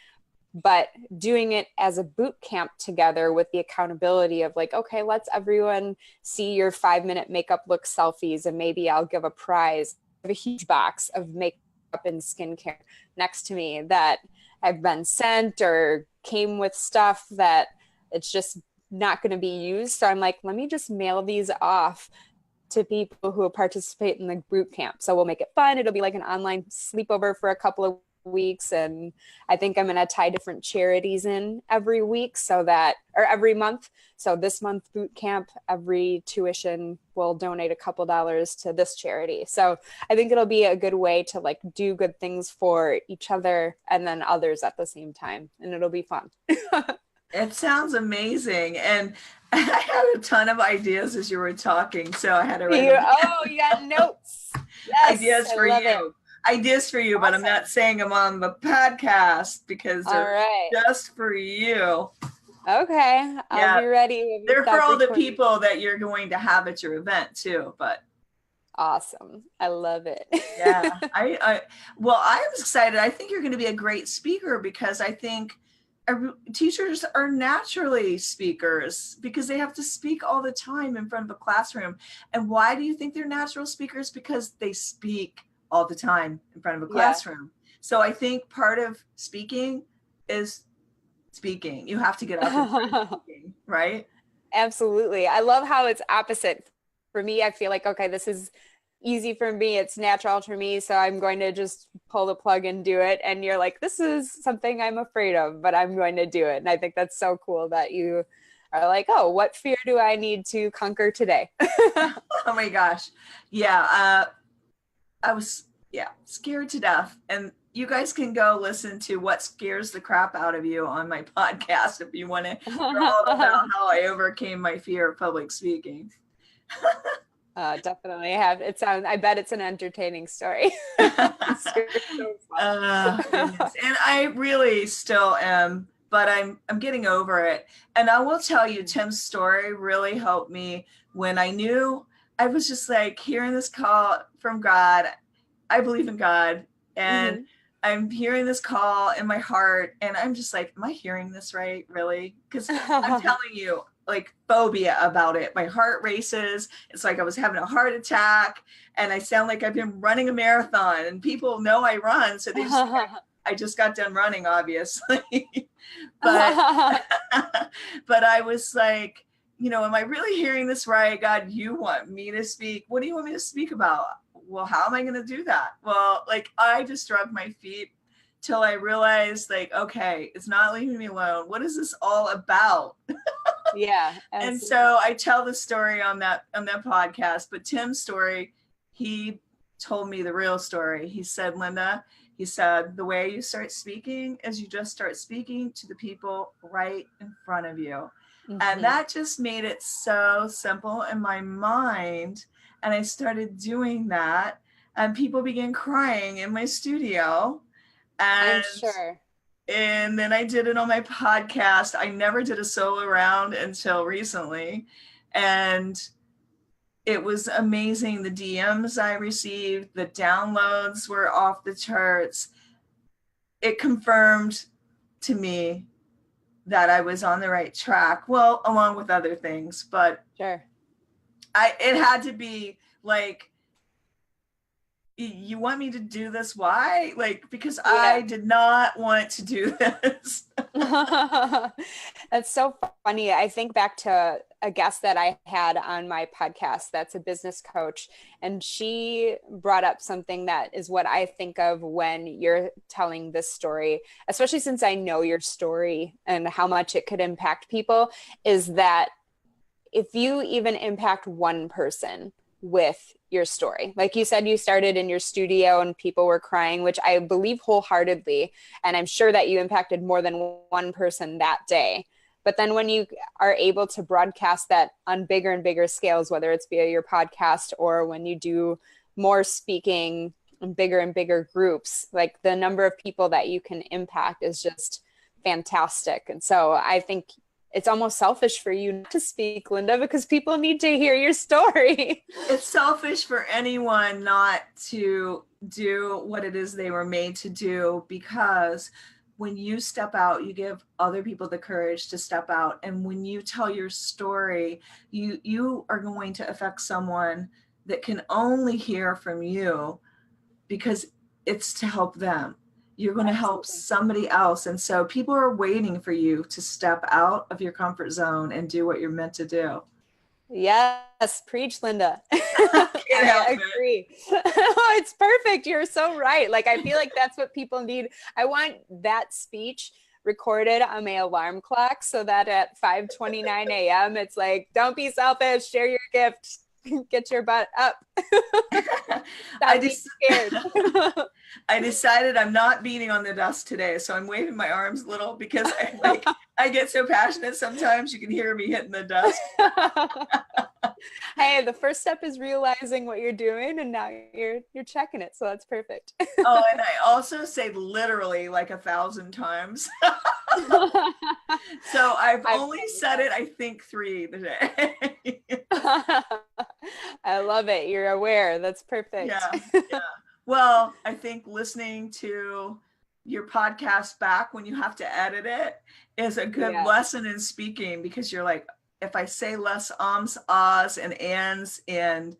But doing it as a boot camp together with the accountability of like, okay, let's everyone see your 5-minute makeup look selfies, and maybe I'll give a prize. I have a huge box of makeup and skincare next to me that I've been sent or came with stuff that it's just not going to be used. So I'm like, let me just mail these off to people who will participate in the boot camp. So we'll make it fun. It'll be like an online sleepover for a couple of weeks, and I think I'm going to tie different charities in every week so that, or every month. So this month boot camp, every tuition will donate a couple dollars to this charity. So I think it'll be a good way to like do good things for each other and then others at the same time, and it'll be fun. It sounds amazing. And I had a ton of ideas as you were talking, so I had to write you got notes. Yes, ideas for you. Ideas for you, awesome. But I'm not saying them on the podcast because they're just for you. Okay, I'll be ready. They're for all the people that you're going to have at your event too, but awesome. I love it. Yeah. Well, I'm excited. I think you're going to be a great speaker because I think teachers are naturally speakers because they have to speak all the time in front of a classroom. And why do you think they're natural speakers? Because they speak all the time in front of a classroom. Yeah. So I think part of speaking is speaking. You have to get up and start speaking, right? Absolutely. I love how it's opposite. For me, I feel like, okay, this is easy for me. It's natural for me. So I'm going to just pull the plug and do it. And you're like, this is something I'm afraid of, but I'm going to do it. And I think that's so cool that you are like, oh, what fear do I need to conquer today? Oh my gosh. Yeah. I was, scared to death. And you guys can go listen to what scares the crap out of you on my podcast if you want to hear all about how I overcame my fear of public speaking. Definitely have. I bet it's an entertaining story. And I really still am, but I'm getting over it. And I will tell you, Tim's story really helped me when I knew I was just like hearing this call from God. I believe in God, and I'm hearing this call in my heart, and I'm just like, am I hearing this right? Really? Because I'm telling you, like phobia about it. My heart races. It's like I was having a heart attack, and I sound like I've been running a marathon, and people know I run. So they just I just got done running, obviously. but I was like, am I really hearing this right? God, you want me to speak? What do you want me to speak about? Well, how am I going to do that? Well, like I just drug my feet till I realized like, okay, it's not leaving me alone. What is this all about? Yeah. Absolutely. And so I tell the story on that podcast, but Tim's story, he told me the real story. He said, Linda, He said, the way you start speaking is you just start speaking to the people right in front of you. Mm-hmm. And that just made it so simple in my mind. And I started doing that, and people began crying in my studio. And I'm sure. And then I did it on my podcast. I never did a solo round until recently. And it was amazing. The DMs I received, the downloads were off the charts. It confirmed to me that I was on the right track. Well, along with other things, but sure. It had to be like, you want me to do this? Why? Like, because yeah. I did not want to do this. That's so funny. I think back to a guest that I had on my podcast that's a business coach, and she brought up something that is what I think of when you're telling this story, especially since I know your story and how much it could impact people, is that if you even impact one person with your story, like you said, you started in your studio and people were crying, which I believe wholeheartedly, and I'm sure that you impacted more than one person that day. But then when you are able to broadcast that on bigger and bigger scales, whether it's via your podcast or when you do more speaking in bigger and bigger groups, like the number of people that you can impact is just fantastic. And so I think it's almost selfish for you not to speak, Linda, because people need to hear your story. It's selfish for anyone not to do what it is they were made to do, because when you step out, you give other people the courage to step out. And when you tell your story, you are going to affect someone that can only hear from you, because it's to help them. You're going to help somebody else. And so people are waiting for you to step out of your comfort zone and do what you're meant to do. Yes, preach, Linda. I agree. It's perfect. You're so right. Like, I feel like that's what people need. I want that speech recorded on my alarm clock so that at 5:29 a.m. it's like, don't be selfish, share your gift, get your butt up. Stop being scared. I decided I'm not beating on the desk today, so I'm waving my arms a little, because I get so passionate sometimes. You can hear me hitting the desk. Hey, the first step is realizing what you're doing, and now you're checking it, so that's perfect. Oh, and I also say literally like 1,000 times. So I've only said it, I think, 3 today. I love it. You're aware. That's perfect. Yeah. Well, I think listening to your podcast back when you have to edit it is a good lesson in speaking, because you're like, if I say less ums, ahs, and ands and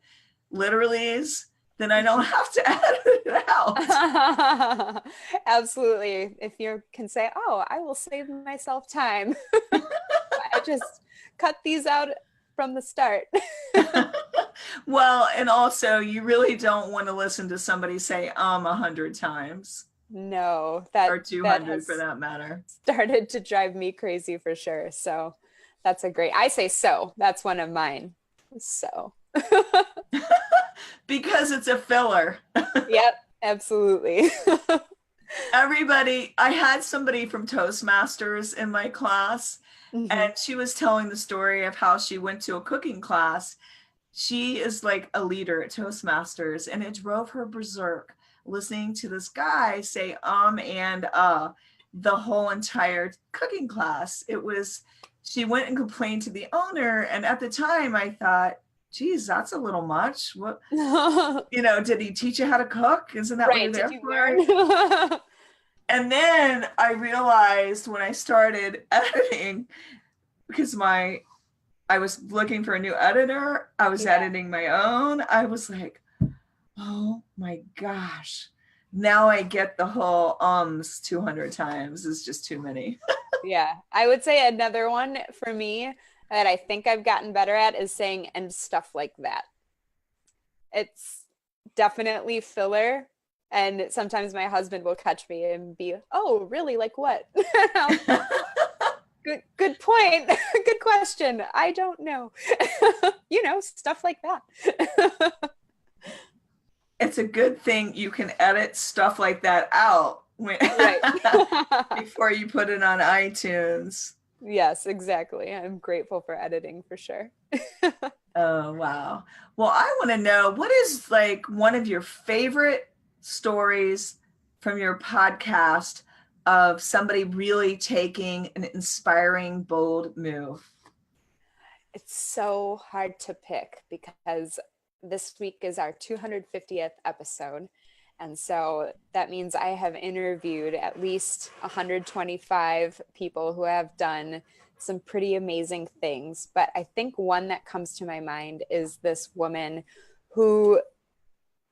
literallys, then I don't have to edit it out. Absolutely. If you can say, oh, I will save myself time. I just cut these out from the start. Well, and also you really don't want to listen to somebody say 100 times. No, or 200 for that matter. Started to drive me crazy for sure. So that's a great, I say so. That's one of mine. So. Because it's a filler. Yep, absolutely. Everybody, I had somebody from Toastmasters in my class, and she was telling the story of how she went to a cooking class. She is like a leader at Toastmasters, and it drove her berserk listening to this guy say and the whole entire cooking class. She went and complained to the owner, and at the time I thought, geez, that's a little much. What, did he teach you how to cook? Isn't that what you're there for? And then I realized when I started editing, because I was looking for a new editor, I was editing my own. I was like, oh my gosh. Now I get the whole 200 times is just too many. Yeah. I would say another one for me that I think I've gotten better at is saying and stuff like that. It's definitely filler. And sometimes my husband will catch me and be, oh, really? Like what? Good point. Good question. I don't know. Stuff like that. it's a good thing you can edit stuff like that out Right. before you put it on iTunes. Yes, exactly. I'm grateful for editing for sure. Oh, wow. Well, I want to know, what is like one of your favorite stories from your podcast of somebody really taking an inspiring, bold move? It's so hard to pick because this week is our 250th episode. And so that means I have interviewed at least 125 people who have done some pretty amazing things. But I think one that comes to my mind is this woman who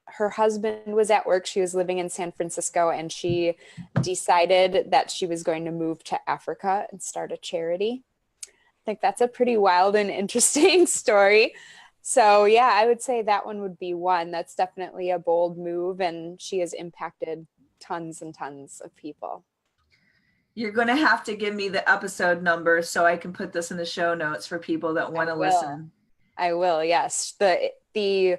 her husband was at work. She was living in San Francisco and she decided that she was going to move to Africa and start a charity. I think that's a pretty wild and interesting story. So yeah, I would say that one would be one. That's definitely a bold move, and she has impacted tons and tons of people. You're going to have to give me the episode number so I can put this in the show notes for people that want to listen. I will, yes. The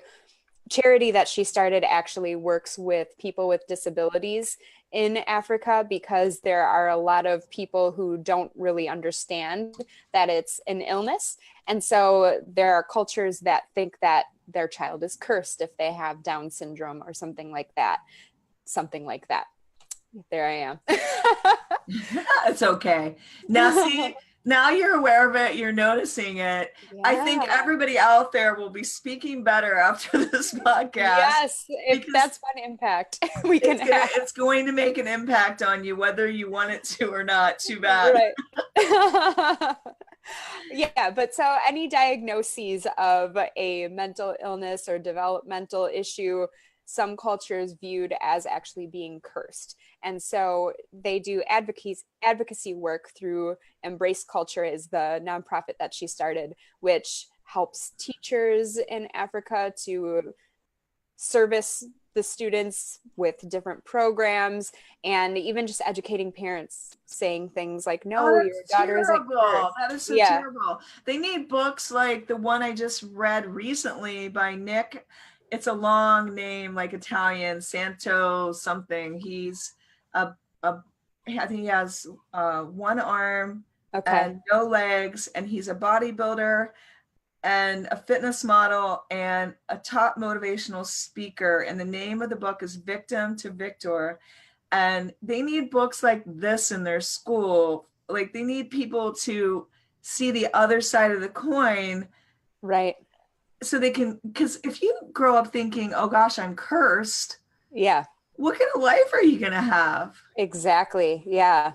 charity that she started actually works with people with disabilities in Africa because there are a lot of people who don't really understand that it's an illness. And so there are cultures that think that their child is cursed if they have Down syndrome or something like that. Something like that. There I am. It's okay. Now, see, now you're aware of it, you're noticing it. Yeah. I think everybody out there will be speaking better after this podcast. Yes, if that's one impact we can have. It's going to make an impact on you, whether you want it to or not. Too bad. Right. Yeah, but so any diagnoses of a mental illness or developmental issue, some cultures viewed as actually being cursed. And so they do advocacy work through Embrace Culture is the nonprofit that she started, which helps teachers in Africa to service the students with different programs, and even just educating parents, saying things like, no, your daughter isn't cursed. That is so terrible. They need books like the one I just read recently by Nick. It's a long name, like Italian, Santo something. He's I think he has one arm and no legs, and he's a bodybuilder and a fitness model and a top motivational speaker. And the name of the book is Victim to Victor. And they need books like this in their school. Like, they need people to see the other side of the coin. Right. So they can, because if you grow up thinking, oh gosh, I'm cursed. Yeah. What kind of life are you going to have? Exactly. Yeah.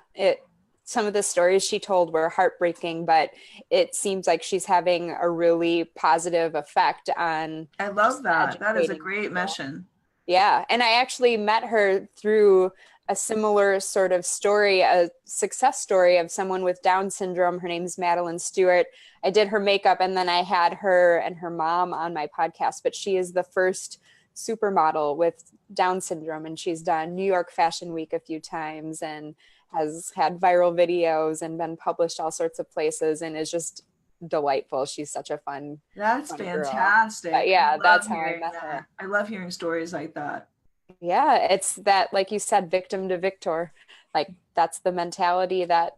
Some of the stories she told were heartbreaking, but it seems like she's having a really positive effect on. I love that. That is a great mission. Yeah. And I actually met her through a similar sort of story, a success story of someone with Down syndrome. Her name's Madeline Stewart. I did her makeup, and then I had her and her mom on my podcast, but she is the first supermodel with Down syndrome, and she's done New York Fashion Week a few times and has had viral videos and been published all sorts of places, and is just delightful. She's such a fun fantastic. But yeah, that's how I met her. I love hearing stories like that. Yeah, it's that, like you said, victim to victor. Like, that's the mentality that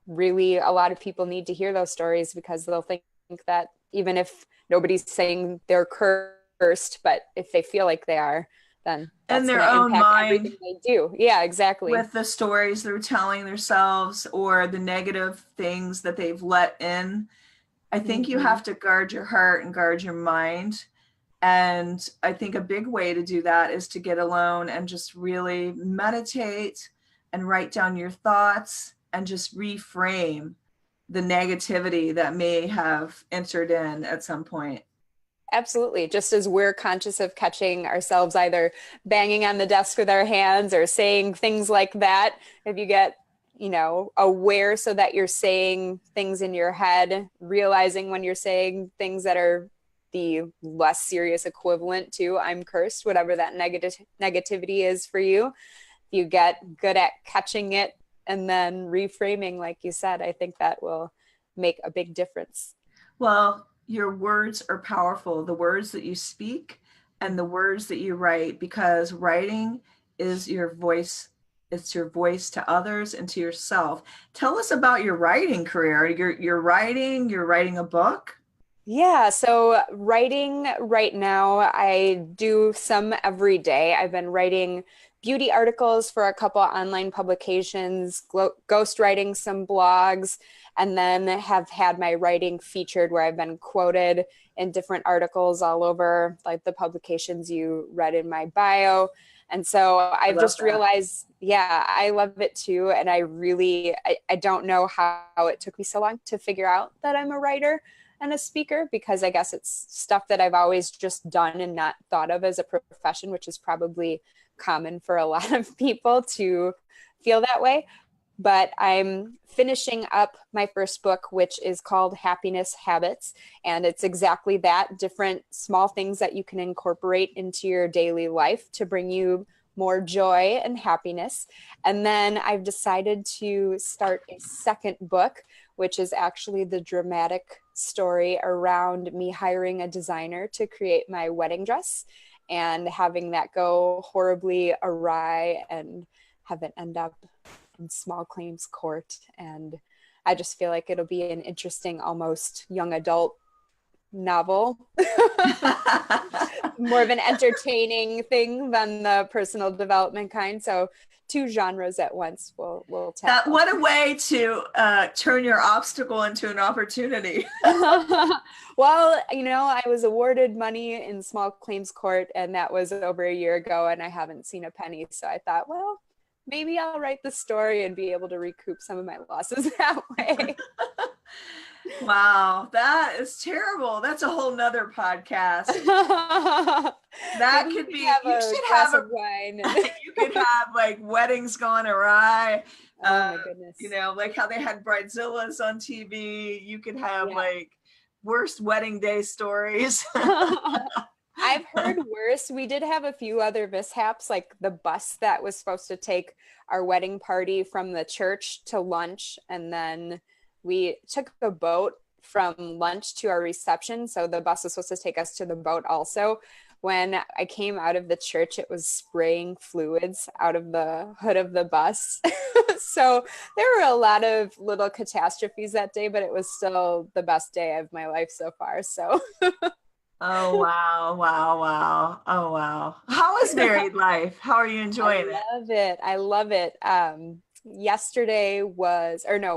really a lot of people need to hear those stories, because they'll think that even if nobody's saying they're cursed, but if they feel like they are, then that's in their own mind, everything they do. Yeah, exactly. With the stories they're telling themselves or the negative things that they've let in. I think you have to guard your heart and guard your mind. And I think a big way to do that is to get alone and just really meditate and write down your thoughts and just reframe the negativity that may have entered in at some point. Absolutely. Just as we're conscious of catching ourselves either banging on the desk with our hands or saying things like that, if you get, aware so that you're saying things in your head, realizing when you're saying things that are the less serious equivalent to I'm cursed, whatever that negativity is for you, if you get good at catching it and then reframing, like you said, I think that will make a big difference. Well, your words are powerful. The words that you speak and the words that you write, because writing is your voice. It's your voice to others and to yourself. Tell us about your writing career. You're writing a book. Yeah, so writing right now, I do some every day. I've been writing beauty articles for a couple online publications, ghost writing some blogs, and then have had my writing featured where I've been quoted in different articles all over, like the publications you read in my bio. And so I I've love just that. realized, yeah, I love it too. And I don't know how it took me so long to figure out that I'm a writer and a speaker, because I guess it's stuff that I've always just done and not thought of as a profession, which is probably common for a lot of people to feel that way. But I'm finishing up my first book, which is called Happiness Habits. And it's exactly that, different small things that you can incorporate into your daily life to bring you more joy and happiness. And then I've decided to start a second book, which is actually the dramatic story around me hiring a designer to create my wedding dress and having that go horribly awry and have it end up in small claims court. And I just feel like it'll be an interesting, almost young adult novel. More of an entertaining thing than the personal development kind. So two genres at once we'll tackle. What a way to turn your obstacle into an opportunity. Well, I was awarded money in small claims court, and that was over a year ago, and I haven't seen a penny. So I thought, well, maybe I'll write the story and be able to recoup some of my losses that way. Wow, that is terrible. That's a whole nother podcast. That Maybe could be, you should have a wine. You could have like weddings gone awry. Oh my goodness. Like how they had bridezillas on TV. You could have like worst wedding day stories. I've heard worse. We did have a few other mishaps, like the bus that was supposed to take our wedding party from the church to lunch, and then we took a boat from lunch to our reception. So the bus was supposed to take us to the boat also. When I came out of the church, it was spraying fluids out of the hood of the bus. So there were a lot of little catastrophes that day, but it was still the best day of my life so far. So. Oh, wow. Wow. Wow. Oh, wow. How is married life? How are you enjoying it? I love it.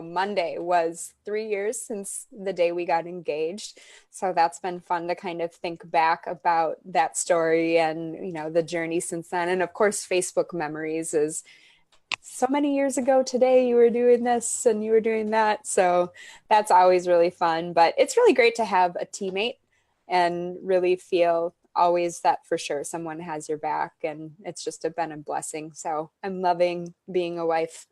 Monday was 3 years since the day we got engaged. So that's been fun to kind of think back about that story and, the journey since then. And of course, Facebook memories is so many years ago today, you were doing this and you were doing that. So that's always really fun, but it's really great to have a teammate and really feel always that for sure someone has your back, and it's just been a blessing. So I'm loving being a wife.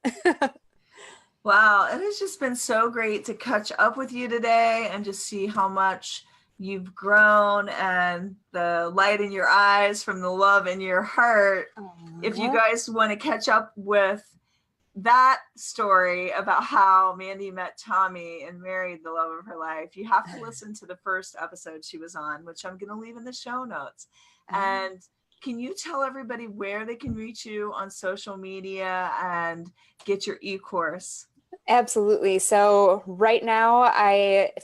Wow, it has just been so great to catch up with you today and just see how much you've grown and the light in your eyes from the love in your heart. If you guys want to catch up with that story about how Mandie met Tommy and married the love of her life, you have to listen to the first episode she was on, which I'm going to leave in the show notes. And can you tell everybody where they can reach you on social media and get your e-course? Absolutely. So right now,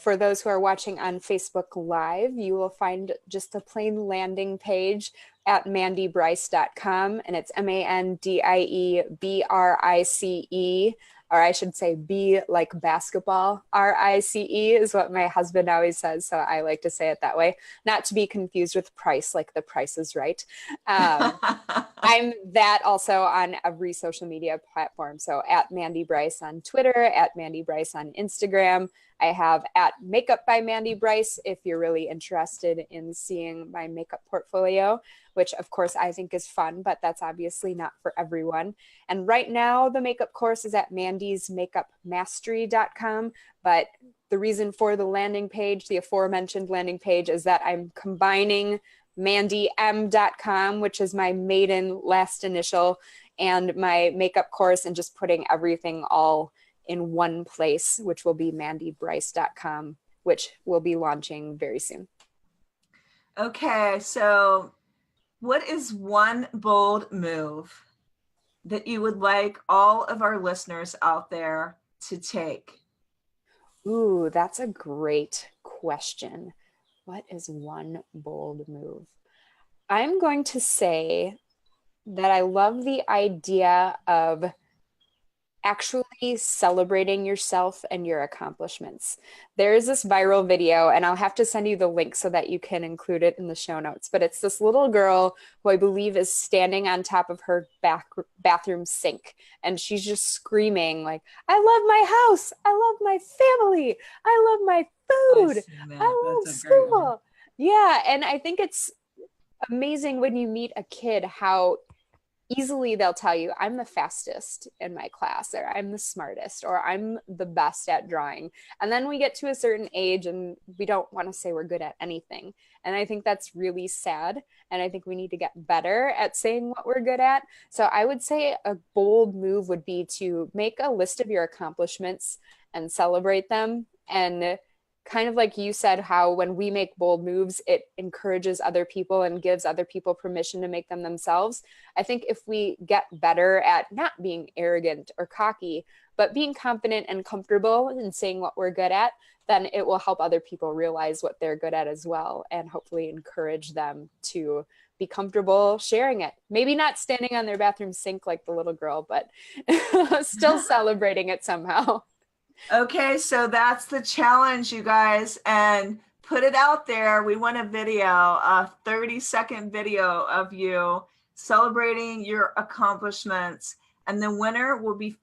for those who are watching on Facebook Live, you will find just a plain landing page at mandiebrice.com, and it's MANDIEBRICE, or I should say B like basketball, RICE is what my husband always says, so I like to say it that way, not to be confused with Price, like the Price is Right. I'm that also on every social media platform, so at Mandie Brice on Twitter, at Mandie Brice on Instagram. I have at Makeup by Mandie Brice if you're really interested in seeing my makeup portfolio, which of course I think is fun, but that's obviously not for everyone. And right now the makeup course is at mandiesmakeupmastery.com, but the reason for the landing page, the aforementioned landing page, is that I'm combining mandiem.com, which is my maiden last initial, and my makeup course, and just putting everything all in one place, which will be mandiebrice.com, which will be launching very soon. Okay, so What is one bold move that you would like all of our listeners out there to take? Ooh, that's a great question. What is one bold move? I'm going to say that I love the idea of actually celebrating yourself and your accomplishments. There is this viral video, and I'll have to send you the link so that you can include it in the show notes. But it's this little girl who I believe is standing on top of her bathroom sink, and she's just screaming like, "I love my house, I love my family, I love my food, I love That's a great one. school." Yeah, and I think it's amazing when you meet a kid how easily they'll tell you, I'm the fastest in my class, or I'm the smartest, or I'm the best at drawing. And then we get to a certain age and we don't want to say we're good at anything. And I think that's really sad. And I think we need to get better at saying what we're good at. So I would say a bold move would be to make a list of your accomplishments and celebrate them. And kind of like you said, how when we make bold moves, it encourages other people and gives other people permission to make them themselves. I think if we get better at not being arrogant or cocky, but being confident and comfortable in saying what we're good at, then it will help other people realize what they're good at as well, and hopefully encourage them to be comfortable sharing it. Maybe not standing on their bathroom sink like the little girl, but still celebrating it somehow. Okay, so that's the challenge, you guys, and put it out there. We want a 30-second video of you celebrating your accomplishments, and the winner will be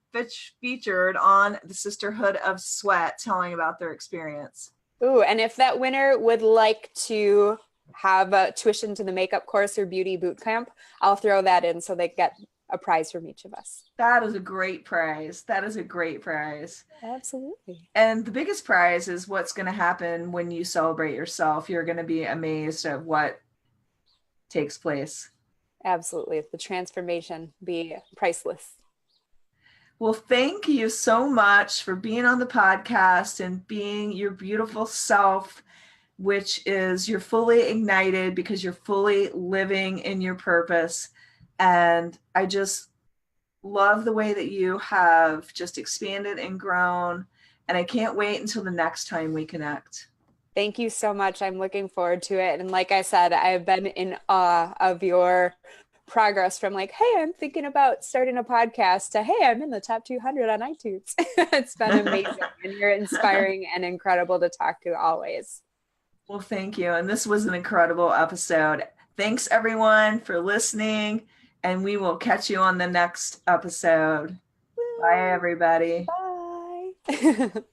featured on the Sisterhood of Sweat, telling about their experience. Ooh, and if that winner would like to have a tuition to the makeup course or beauty boot camp, I'll throw that in so they get a prize from each of us. That is a great prize. That is a great prize. Absolutely. And the biggest prize is what's going to happen when you celebrate yourself. You're going to be amazed at what takes place. Absolutely. The transformation be priceless. Well, thank you so much for being on the podcast and being your beautiful self, which is you're fully ignited because you're fully living in your purpose. And I just love the way that you have just expanded and grown. And I can't wait until the next time we connect. Thank you so much. I'm looking forward to it. And like I said, I've been in awe of your progress from like, hey, I'm thinking about starting a podcast to, hey, I'm in the top 200 on iTunes. It's been amazing. And you're inspiring and incredible to talk to always. Well, thank you. And this was an incredible episode. Thanks, everyone, for listening. And we will catch you on the next episode. Woo. Bye, everybody. Bye.